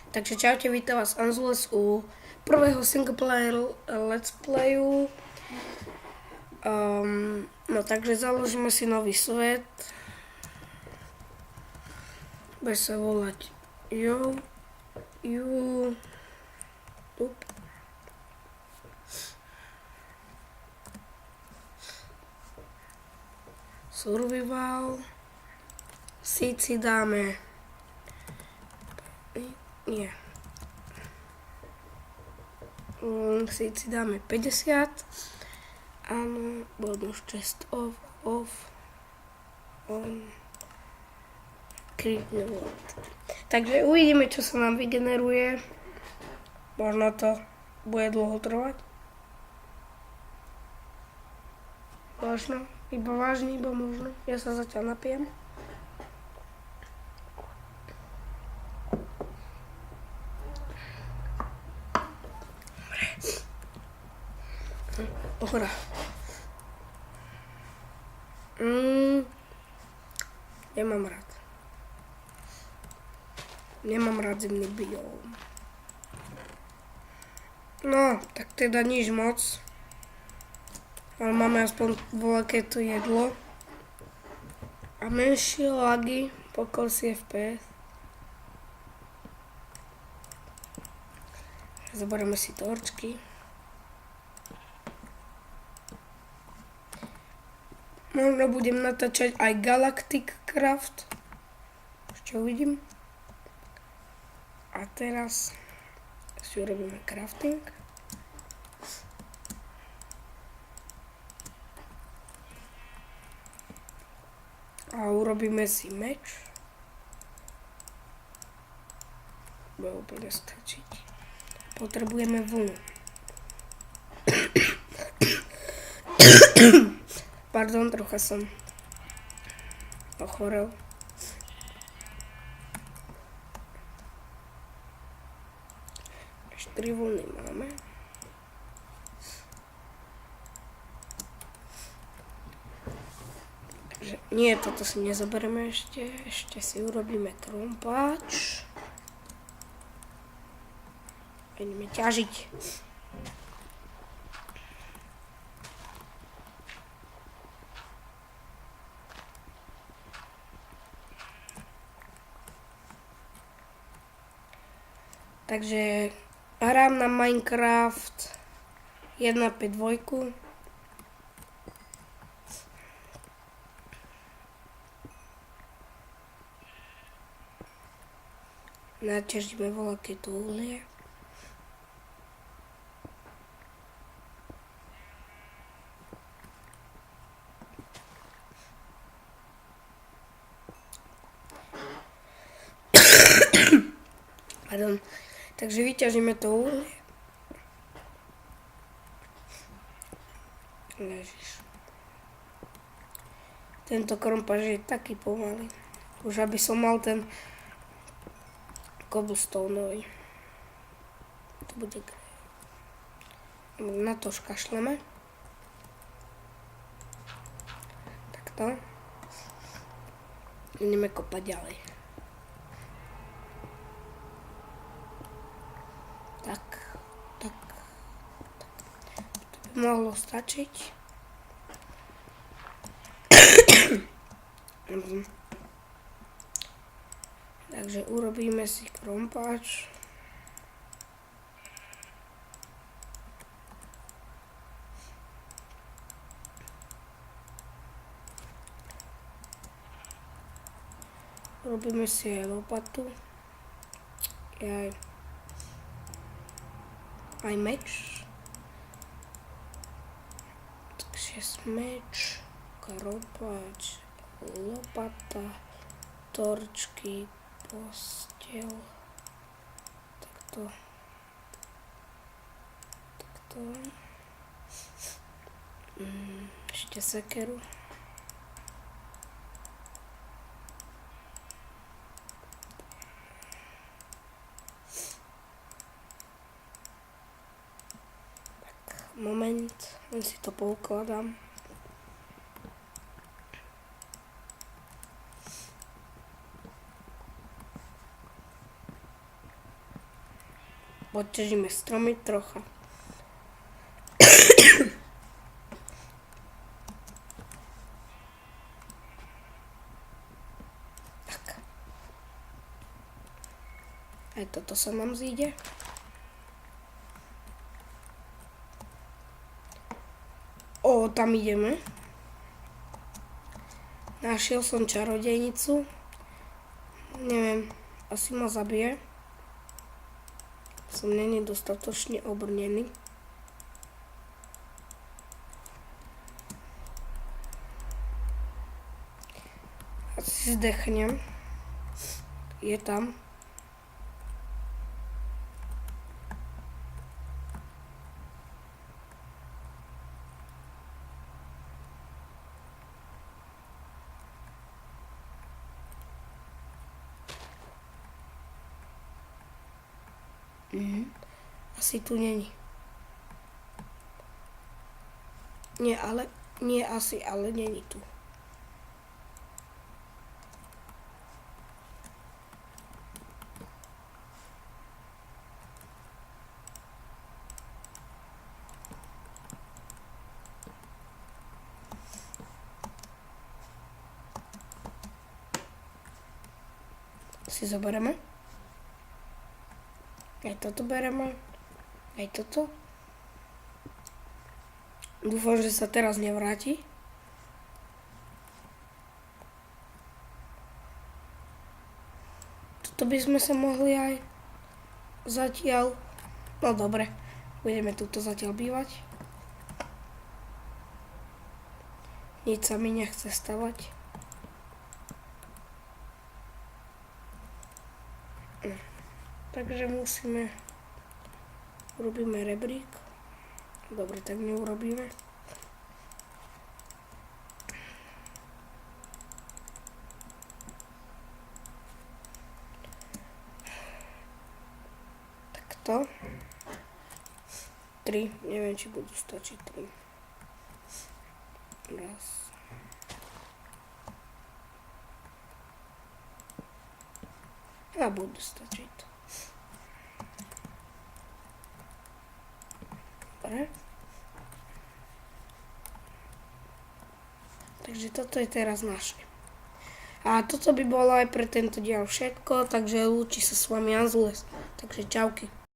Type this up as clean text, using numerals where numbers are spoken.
Takže čaute, vítam vás Anzules u prvého singleplayer let's playu. No takže založíme si nový svet. Bude sa volať Survival. Seed si dáme Seed si dáme 50. Áno, bonus chest off, on, create new world. Takže uvidíme, čo sa nám vygeneruje. Možno to bude dlho trvať. Možno, iba vážne, iba možno. Ja sa zatiaľ napijem. Hora. Nemám rád zimný bióm. No, tak teda nič moc. Ale máme aspoň voľaké to jedlo. A menšie lagy, pokosy FPS. Zoberieme si torčky. Možno budem natáčať aj Galactic Craft. Ešte uvidím. A teraz si urobíme crafting. A urobíme si meč. Bude úplne stačiť. Potrebujeme vlnu. Pardon, trocha som ochorel. Až 3 vlny máme. Takže nie, toto si nezoberieme ešte. Ešte si urobíme krompáč. Ideme ťažiť. Takže hrám na Minecraft 1.5.2. Naťažíme voľaké to uhlie. Pardon. Takže vyťažíme to uhlie. Ježiš. Tento krompáč je taký pomalý. Už aby som mal ten cobblestoneový. To bude na to škašleme. Takto. Ideme kopať ďalej. Tak. To by mohlo stačiť. Takže urobíme si krompáč. Urobíme si aj lopatu. Aj meč. Takže meč, krompáč, lopata, torčky, posteľ. Takto. Ešte sekeru. Moment, len si to poukladám. Odťažíme stromy trocha. Tak. Aj toto sa nám zíde. Tam ideme. Našiel som čarodejnicu. Neviem, asi ma zabije. Som není dostatočne obrnený. Asi zdechnem. Je tam. Asi tu není. Nie asi, ale není tu. Si zoberieme. Aj toto bereme. Aj toto. Dúfam, že sa teraz nevráti. Toto by sme sa mohli aj zatiaľ... No dobre, budeme tuto zatiaľ bývať. Nič sa mi nechce stavať. Takže musíme... Urobíme rebrík. Dobre, tak neurobíme. Takto. 3. Neviem, či budú stačiť 3. Raz. A budú stačiť. Takže toto je teraz naše. A toto by bolo aj pre tento diel všetko, takže lúči sa s vami Anzules. Takže čauky.